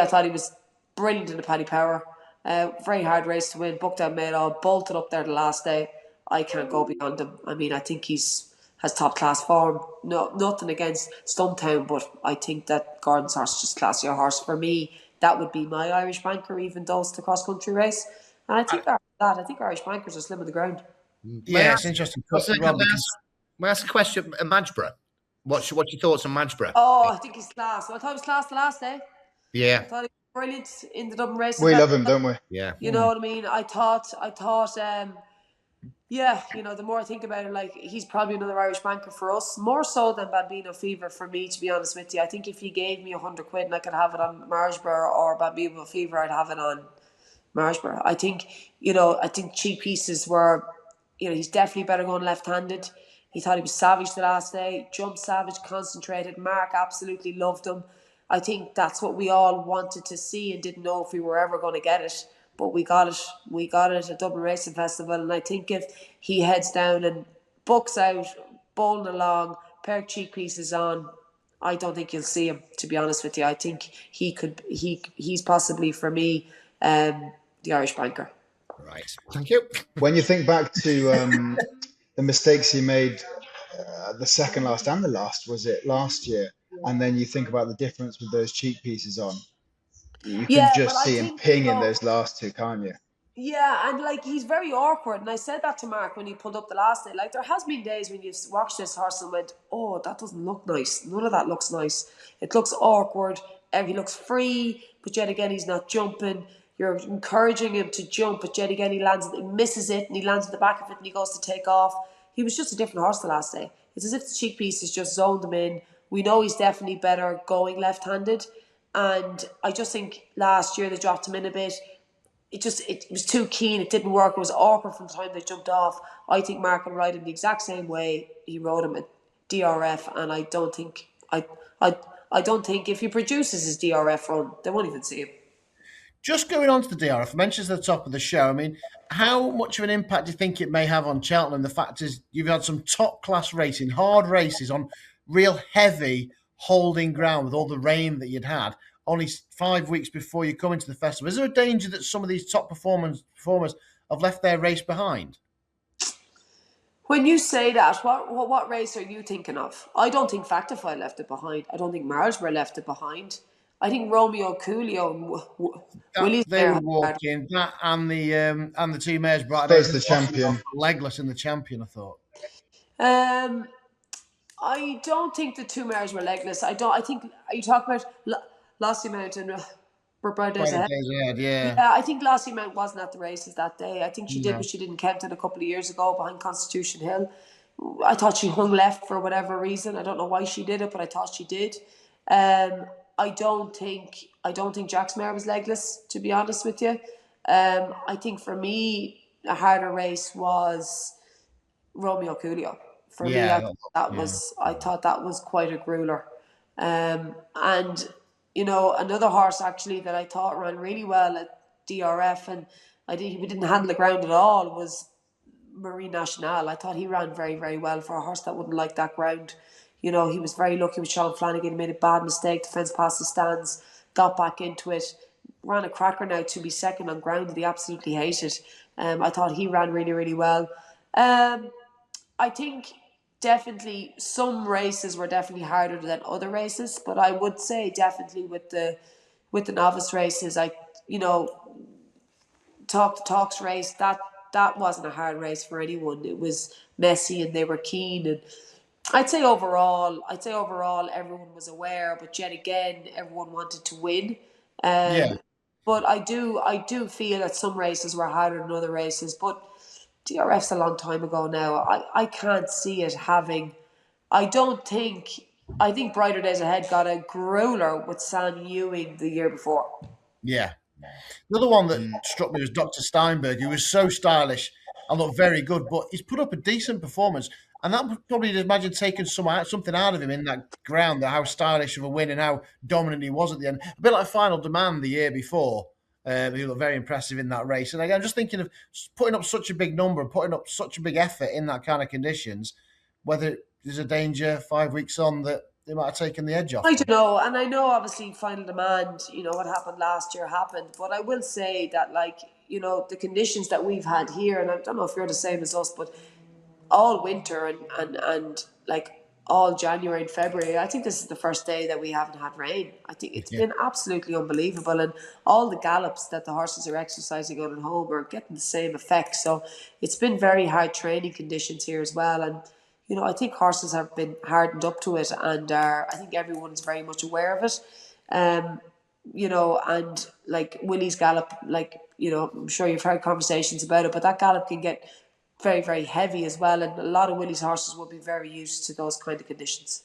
thought he was brilliant in the Paddy Power. Very hard race to win. Booked out Maydall, bolted up there the last day. I can't go beyond him. I mean, I think has top class form. No, nothing against Stumptown, but I think that Gordon's horse is just classier horse. For me, that would be my Irish banker, even though it's the cross country race. And I think Irish bankers are slim on the ground. Yeah, it's interesting. May I ask a question? Madgeborough. What's your thoughts on Madgeborough? Oh, I think he's class. I thought he was class the last day. Yeah. I thought he was brilliant in the Dublin race. We love him, don't we? Yeah. You know what I mean? I thought, the more I think about it, like, he's probably another Irish banker for us, more so than Bambino Fever for me, to be honest with you. I think if you gave me £100 and I could have it on Margeborough or Bambino Fever, I'd have it on Margeborough. I think cheap pieces were, he's definitely better going left-handed. He thought he was savage the last day, jumped savage, concentrated. Mark absolutely loved him. I think that's what we all wanted to see and didn't know if we were ever going to get it. But we got it. We got it at Dublin Racing Festival. And I think if he heads down and bucks out, bowling along, pair of cheek pieces on, I don't think you'll see him, to be honest with you. I think he's possibly, for me, the Irish banker. Right. Thank you. When you think back to the mistakes he made the second last and the last, was it last year? And then you think about the difference with those cheek pieces on. You can just see him pinging those last two, can't you? Yeah, and he's very awkward. And I said that to Mark when he pulled up the last day. There has been days when you've watched this horse and went, oh, that doesn't look nice. None of that looks nice. It looks awkward. He looks free, but yet again, he's not jumping. You're encouraging him to jump, but yet again, he misses it, and he lands at the back of it, and he goes to take off. He was just a different horse the last day. It's as if the cheek pieces just zoned him in. We know he's definitely better going left-handed, and I just think last year they dropped him in a bit. It was too keen. It didn't work. It was awkward from the time they jumped off. I think Mark will ride him the exact same way he rode him at DRF, and I don't think if he produces his DRF run, they won't even see him. Just going on to the DRF, I mentioned at the top of the show, I mean, how much of an impact do you think it may have on Cheltenham? The fact is you've had some top-class racing, hard races on real heavy holding ground with all the rain that you'd had only 5 weeks before you come into the festival. Is there a danger that some of these top performers have left their race behind? When you say that, what race are you thinking of? I don't think Factify left it behind. I don't think Marlborough left it behind. I think Romeo Coolio and Willie's they were walking. That and the two mares brought the champion, legless in the champion. I thought. I don't think the two mares were legless. I think. Are you talking about Lossie Mountain? Bright Days Brighter Ahead. days ahead, yeah. Yeah, I think Lassie Mount wasn't at the races that day. I think she did, No. but she didn't Kempton a couple of years ago behind Constitution Hill. I thought she hung left for whatever reason. I don't know why she did it, but I thought she did. Um, I don't think Jack's mare was legless, to be honest with you. I think for me a harder race was Romeo Coolio. For me, Yeah, I thought that was quite a grueler. And another horse actually that I thought ran really well at DRF, and we didn't handle the ground at all, was Marie National. I thought he ran very, very well for a horse that wouldn't like that ground. He was very lucky with Sean Flanagan. He made a bad mistake, defence past the stands, got back into it, ran a cracker now to be second on ground that he absolutely hated. I thought he ran really, really well. I think definitely some races were definitely harder than other races, but I would say definitely with the novice races, Talks race, that wasn't a hard race for anyone. It was messy and they were keen, and I'd say overall everyone was aware, but yet again everyone wanted to win. yeah, But I do feel that some races were harder than other races. But DRF's a long time ago now. I can't see it having. I don't think. I think Brighter Days Ahead got a grueler with Sam Ewing the year before. yeah. Another one that struck me was Dr. Steinberg, who was so stylish and looked very good, but he's put up a decent performance. And that would probably, imagine, taken something out of him in that ground, that how stylish of a win and how dominant he was at the end. A bit like Final Demand the year before. He looked very impressive in that race. And again, I'm just thinking of putting up such a big number and putting up such a big effort in that kind of conditions, whether there's a danger 5 weeks on that they might have taken the edge off I them. don't know, and I know obviously Final Demand, what happened last year happened, but I will say that, the conditions that we've had here, and I don't know if you're the same as us, but all winter and like all January and February, I think this is the first day that we haven't had rain. I think it's been absolutely unbelievable, and all the gallops that the horses are exercising on at home are getting the same effect. So it's been very hard training conditions here as well, and I think horses have been hardened up to it, and I think everyone's very much aware of it. Um, and like Willie's gallop, I'm sure you've heard conversations about it, but that gallop can get very, very heavy as well, and a lot of Willie's horses will be very used to those kind of conditions.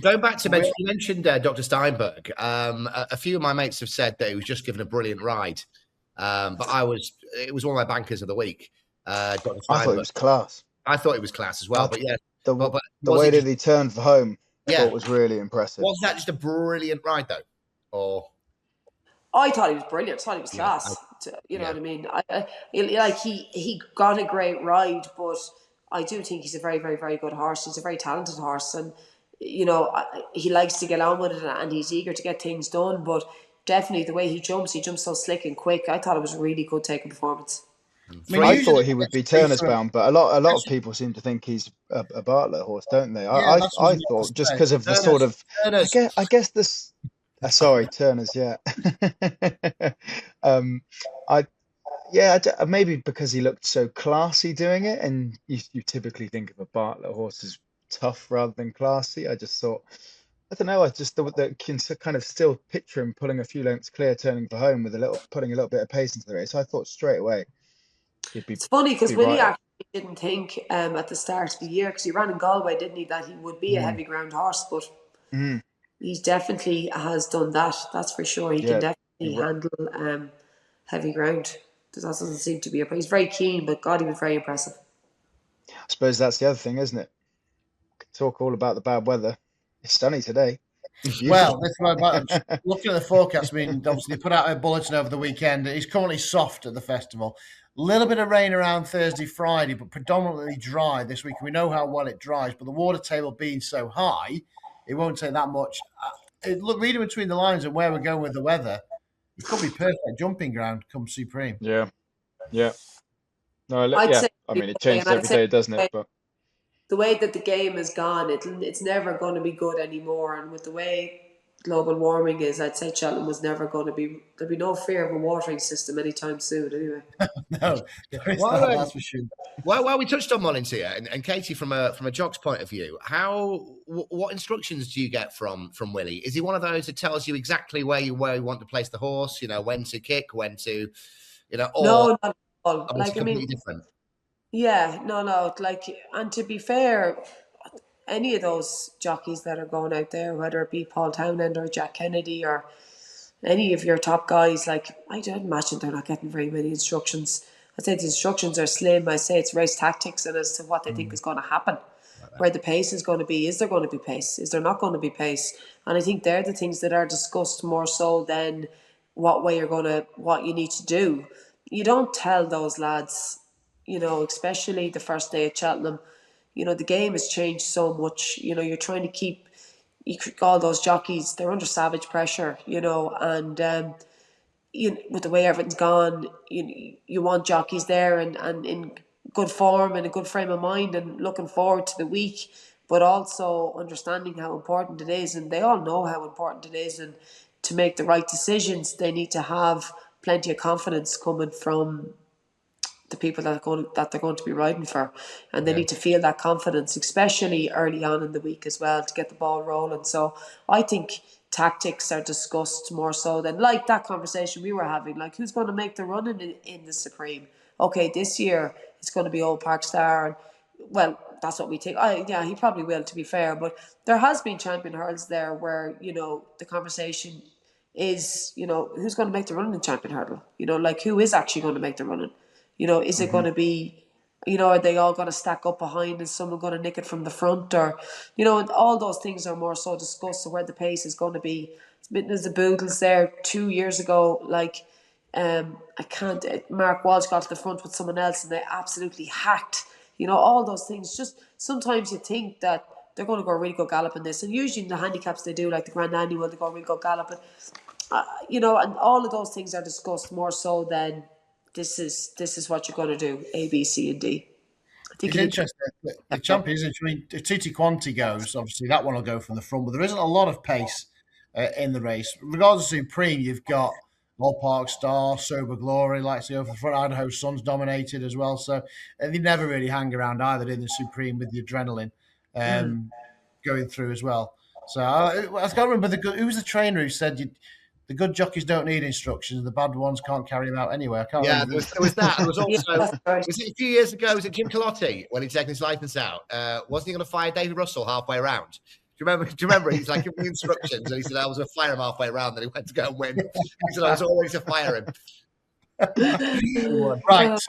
Going back to you mentioned Dr. Steinberg. A few of my mates have said that he was just given a brilliant ride, but it was one of my bankers of the week. Dr. Steinberg. I thought it was class. I thought it was class as well, but yeah, The was way it that just- he turned for home, I Yeah. thought was really impressive. was that just a brilliant ride though, or I thought he was brilliant. I thought he was class. You know what I mean? He got a great ride, but I do think he's a very, very, very good horse. He's a very talented horse, and he likes to get on with it, and he's eager to get things done. But definitely the way he jumps so slick and quick. I thought it was a really good taking performance. I thought he would be Turner's bound, but a lot of people seem to think he's a Bartlett horse, don't they? I thought just because of the sort of I guess this. Sorry, Turner's, yeah. Maybe because he looked so classy doing it, and you typically think of a Bartlett horse as tough rather than classy. I just thought, I don't know, I just thought that can kind of still picture him pulling a few lengths clear, turning for home with putting a little bit of pace into the race. I thought straight away he'd be. It's funny because Willie right. actually didn't think at the start of the year, because he ran in Galway, didn't he, that he would be a heavy ground horse, but he definitely has done that. That's for sure. He can definitely handle heavy ground. That doesn't seem to be a. He's very keen, but God, he was very impressive. I suppose that's the other thing, isn't it? We could talk all about the bad weather. It's sunny today. Well, looking at the forecast, I mean, obviously they put out a bulletin over the weekend. It's currently soft at the festival. A little bit of rain around Thursday, Friday, but predominantly dry this week. We know how well it dries, but the water table being so high, it won't take that much. Reading between the lines and where we're going with the weather, it could be perfect jumping ground come Supreme. Yeah. No, I mean, it changes every day, doesn't it? But the way that the game has gone, it's never going to be good anymore. And with the way global warming is, I'd say Cheltenham was never going to be. There'd be no fear of a watering system anytime soon. Anyway. No, there is Well, that, that's for sure. Well, we touched on Mullins here, and Katie, from a jock's point of view, what instructions do you get from Willie? Is he one of those that tells you exactly where you want to place the horse? You know, when to kick, when to, or No, not at all. or is Like, it I mean, completely different? yeah, no. Like, and to be fair, any of those jockeys that are going out there, whether it be Paul Townend or Jack Kennedy or any of your top guys, like, I'd imagine they're not getting very many instructions. I'd say the instructions are slim. I say it's race tactics and as to what they think is going to happen, where the pace is going to be. Is there going to be pace? Is there not going to be pace? And I think they're the things that are discussed more so than what you need to do. You don't tell those lads, especially the first day at Cheltenham, the game has changed so much. You're trying to keep all those jockeys, they're under savage pressure, and with the way everything's gone, you want jockeys there and in good form and a good frame of mind and looking forward to the week, but also understanding how important it is. And they all know how important it is. And to make the right decisions, they need to have plenty of confidence coming from the people that they're going to be riding for, and they need to feel that confidence, especially early on in the week as well, to get the ball rolling. So I think tactics are discussed more so than like that conversation we were having, like who's going to make the run in the Supreme. Okay, this year it's going to be Old Park Star, and well, that's what we think. Yeah, he probably will, to be fair, but there has been champion hurdles there where the conversation is who's going to make the run in the champion hurdle, like who is actually going to make the running. Is it going to be, are they all going to stack up behind? Is someone going to nick it from the front? Or, and all those things are more so discussed of where the pace is going to be. There's the Boodles there 2 years ago, like, Mark Walsh got to the front with someone else and they absolutely hacked, all those things. Just sometimes you think that they're going to go a really good gallop in this. And usually in the handicaps they do, like the Grand Annual, they go a really good gallop. But, and all of those things are discussed more so than, this is what you're going to do, A, B, C, and D. I think it's interesting. The champions, I mean, if Titi Quanti goes, obviously that one will go from the front, but there isn't a lot of pace in the race. Regardless of Supreme, you've got Old Park Star, Sober Glory, likes to go for the front. Idaho Sun's dominated as well, so they never really hang around either in the Supreme with the adrenaline going through as well. So I can't remember who was the trainer who said the good jockeys don't need instructions, the bad ones can't carry them out anyway. I can't remember. There was that. There was also, right. was it a few years ago, was it Jim Calotti, when he'd taken his license out? Wasn't he going to fire David Russell halfway around? Do you remember? He's like, giving me instructions, and he said, I was going to fire him halfway around, then he went to go and win. He said, I was always to fire him. Right.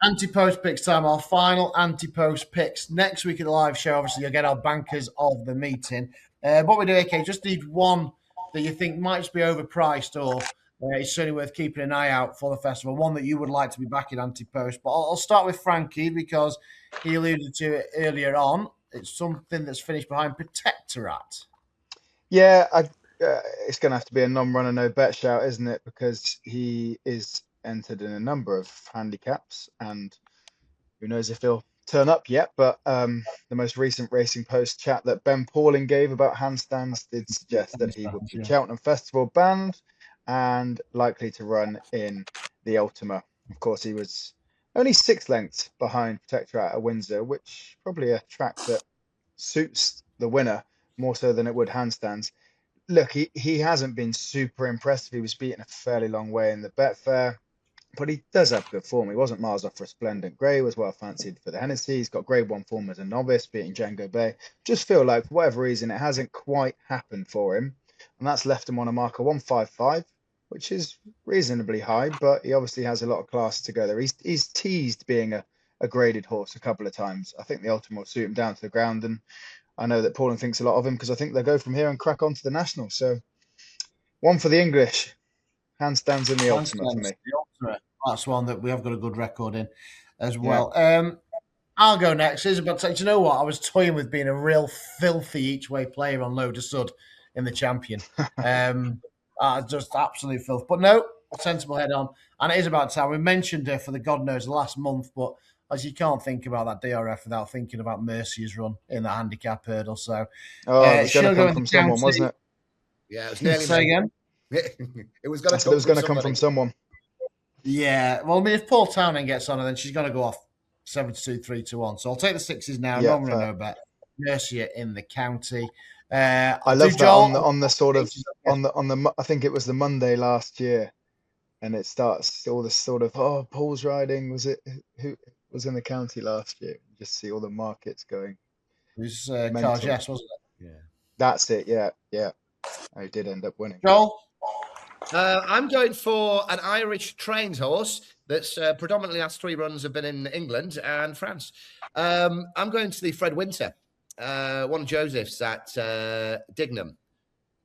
Anti-post picks time. Our final anti-post picks. Next week at the live show, obviously, you'll get our bankers of the meeting. What we do, AK, just need one that you think might just be overpriced or it's certainly worth keeping an eye out for the festival, one that you would like to be back in anti-post. But I'll start with Frankie because he alluded to it earlier on. It's something that's finished behind Protectorate. Yeah, it's going to have to be a non-runner, no bet shout, isn't it? Because he is entered in a number of handicaps, and who knows if he'll turn up yet. But the most recent Racing Post chat that Ben Pauling gave about handstands did suggest that he would be Cheltenham Festival banned and likely to run in the Ultima. Of course, he was only 6 lengths behind Protectorate at Windsor, which probably a track that suits the winner more so than it would handstands. Look, he hasn't been super impressive. He was beaten a fairly long way in the Betfair, but he does have good form. He wasn't miles off Resplendent Grey, was well fancied for the Hennessy. He's got Grade 1 form as a novice, beating Django Bay. Just feel like, for whatever reason, it hasn't quite happened for him, and that's left him on a marker 155, which is reasonably high, but he obviously has a lot of class to go there. He's teased being a graded horse a couple of times. I think the Ultimate will suit him down to the ground, and I know that Pauling thinks a lot of him because I think they'll go from here and crack on to the National. So one for the English. Handstands in the Ultimate for me. The Ultimate. That's one that we have got a good record in as well. Yeah. I'll go next. Isabel, do you know what? I was toying with being a real filthy each-way player on Load of Sud in the Champion. Just absolute filth. But no, sensible head on. And it is about time. We mentioned her for the God knows last month, but as you can't think about that DRF without thinking about Mercy's run in the handicap hurdle. So it was going to come from someone, wasn't it? Yeah, it was nearly Say me. again. It was going I to said it was going to come somebody. from someone. Yeah, well, I mean, if Paul Townend gets on her, then she's going to go off 7-2, 3-1. So I'll take the sixes now. Yeah, Normally fair. no bet. Mercia in the county. I I'll love do that Joel. on the sort of on the I think it was the Monday last year, and it starts all this sort of Paul's riding. Was it who was in the county last year? You just see all the markets going It was mental. Carjess, wasn't it? Yeah. That's it. Yeah, yeah. I did end up winning. Joel? I'm going for an Irish trained horse that's predominantly last 3 runs have been in England and France. I'm going to the Fred Winter, one of Joseph's at Dignam.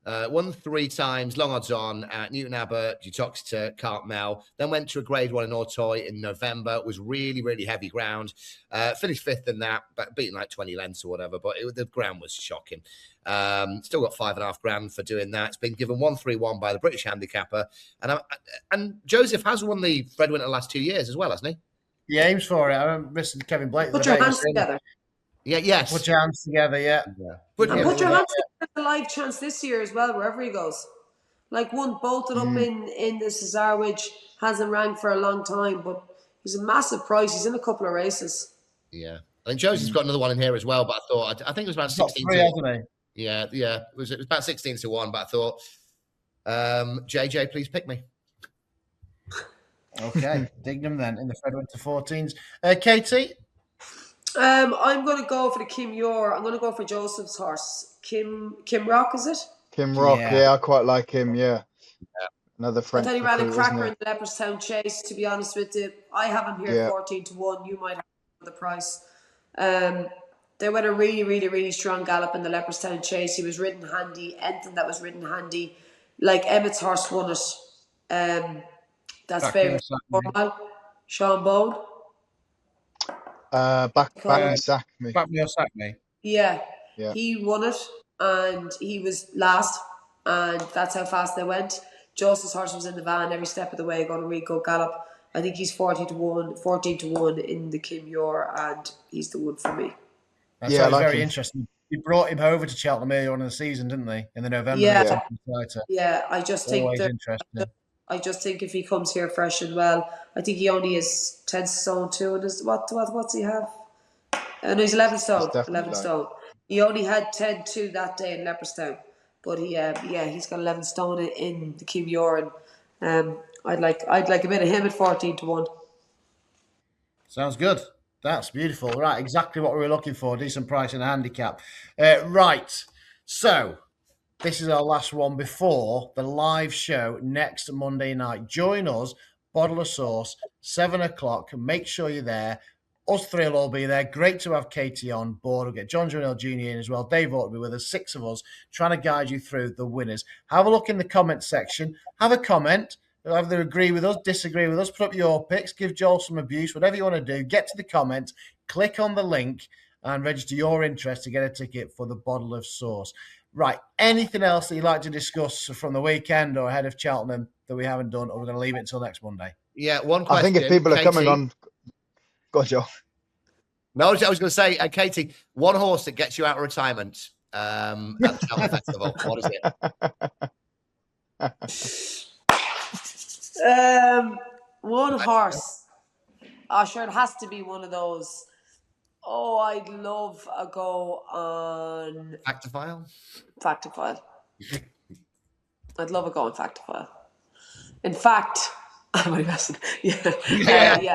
Won 3 times, long odds on at Newton Abbot, Dutoxeter, Cartmel. Then went to a Grade 1 in Auteuil in November. It was really, really heavy ground. Finished 5th in that, but beaten like 20 lengths or whatever. But the ground was shocking. Still got $5.5 for doing that. It's been given 1-3-1 by the British handicapper. And Joseph has won the Fred Winter the last 2 years as well, hasn't he? He aims for it. I remember listening to Kevin Blake. Put your hands together. Yeah, yes. Put your hands together, yeah. Put your hands together. A live chance this year as well, wherever he goes. Like one bolted up in the Cesar, which hasn't ranked for a long time, but he's a massive price. He's in a couple of races. Yeah. I think Joseph's got another one in here as well, but I think it was about 16 3, hasn't he? Yeah. It was about 16-1, but I thought, JJ, please pick me. Okay, Dignam then in the Fred Winter 14s. Katie? I'm going to go for the Kim Yor. I'm going to go for Joseph's horse. Kim Rock, is it? Kim Rock, yeah, I quite like him. Yeah. Another French. I thought he ran a cracker in the Leopardstown Chase. To be honest with you, I have him here 14-1. You might have the price. They went a really, really, really strong gallop in the Leopardstown Chase. He was ridden handy. Anything that was ridden handy, like Emmett's horse won it. That's favourite. Sean Bone. Back me, sack me. Back me or sack me. Yeah, he won it, and he was last, and that's how fast they went. Joseph's horse was in the van every step of the way, going to really go gallop. I think he's 14-1 in the Kim Yor, and he's the one for me. That's very interesting. He brought him over to Cheltenham earlier on in the season, didn't they? In the November. Yeah, I just think interesting. I just think if he comes here fresh and well, I think he only is 10 stone 2. And what's he have? No, he's 11 stone. 11 stone. He only had 10-2 that day in Leopardstown, but he's got 11 stone in the Kim Yor, and I'd like a bit of him at 14-1. Sounds good. That's beautiful. Right, exactly what we were looking for. Decent price in a handicap. Right, so this is our last one before the live show next Monday night. Join us, Bottle of Sauce, 7 o'clock. Make sure you're there. Us 3 will all be there. Great to have Katie on board. We'll get John Journell Jr. in as well. Dave ought to be with us. 6 of us trying to guide you through the winners. Have a look in the comment section. Have a comment. Either agree with us, disagree with us. Put up your picks. Give Joel some abuse. Whatever you want to do. Get to the comments. Click on the link and register your interest to get a ticket for the Bottle of Sauce. Right. Anything else that you'd like to discuss from the weekend or ahead of Cheltenham that we haven't done, or we're going to leave it until next Monday? Yeah, one question. I think if people are coming on... Go on, Joe. No, I was going to say, Katie, one horse that gets you out of retirement at the Cheltenham Festival. What is it? One horse. Oh, sure, it has to be one of those. Oh, I'd love a go on... Factifile? Factifile. I'd love a go on Factifile. In fact... I'm only messing. Yeah.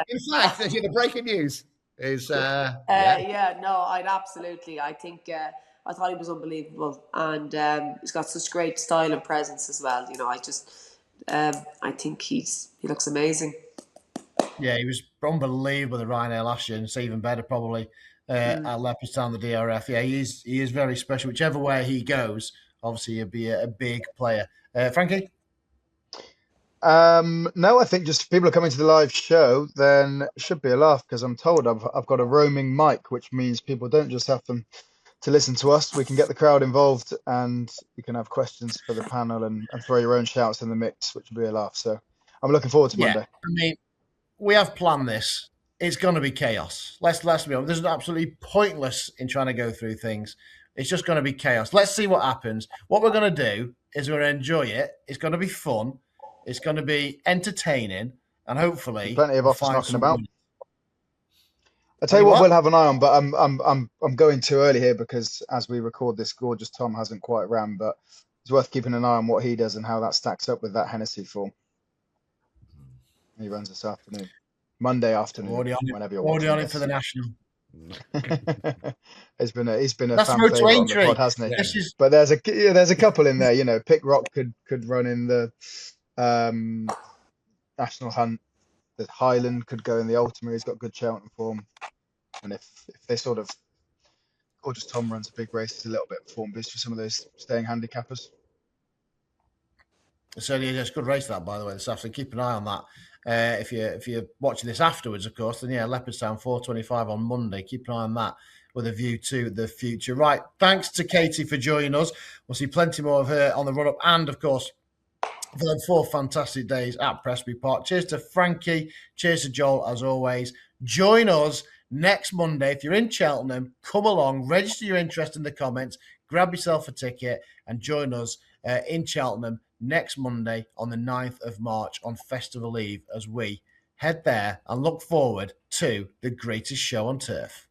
In fact, the breaking news is... no, I'd absolutely. I think... I thought he was unbelievable. And he's got such great style and presence as well. You know, I think he looks amazing. Yeah, he was unbelievable at Ryanair last year, and it's even better probably at Leopardstown, the DRF. Yeah, he is very special. Whichever way he goes, obviously he'll be a big player. Frankie? No, I think just if people are coming to the live show, then it should be a laugh, because I'm told I've got a roaming mic, which means people don't just have them to listen to us. We can get the crowd involved, and you can have questions for the panel and throw your own shouts in the mix, which will be a laugh. So I'm looking forward to Monday. I mean, we have planned this. It's going to be chaos. Let's be honest. This is absolutely pointless in trying to go through things. It's just going to be chaos. Let's see what happens. What we're going to do is we're going to enjoy it. It's going to be fun. It's going to be entertaining, and hopefully, Plenty of we'll offers find knocking some about. winners. I tell you Tell you what, what. we'll have an eye on, but I'm going too early here because as we record this, gorgeous Tom hasn't quite ran, but it's worth keeping an eye on what he does and how that stacks up with that Hennessy form. He runs this afternoon, Monday afternoon, whenever you're already watching on it this. for the national. he's been a That's fan road to favorite on the entry. pod, hasn't he? This is But there's a couple in there. You know, Pick Rock could run in the national hunt. The Highland could go in the Ultima. He's got good Cheltenham form, and if they sort of gorgeous Tom runs a big race, it's a little bit of form boost for some of those staying handicappers. certainly it's a good race that, by the way, this afternoon. Keep an eye on that. If you're watching this afterwards, of course, then yeah, Leopardstown 4:25 on Monday. Keep an eye on that with a view to the future. Right, thanks to Katie for joining us. We'll see plenty more of her on the run up, and of course, for them 4 fantastic days at Presby Park. Cheers to Frankie. Cheers to Joel, as always. Join us next Monday. If you're in Cheltenham, come along, register your interest in the comments, grab yourself a ticket, and join us in Cheltenham next Monday on the 9th of March on Festival Eve as we head there and look forward to the greatest show on turf.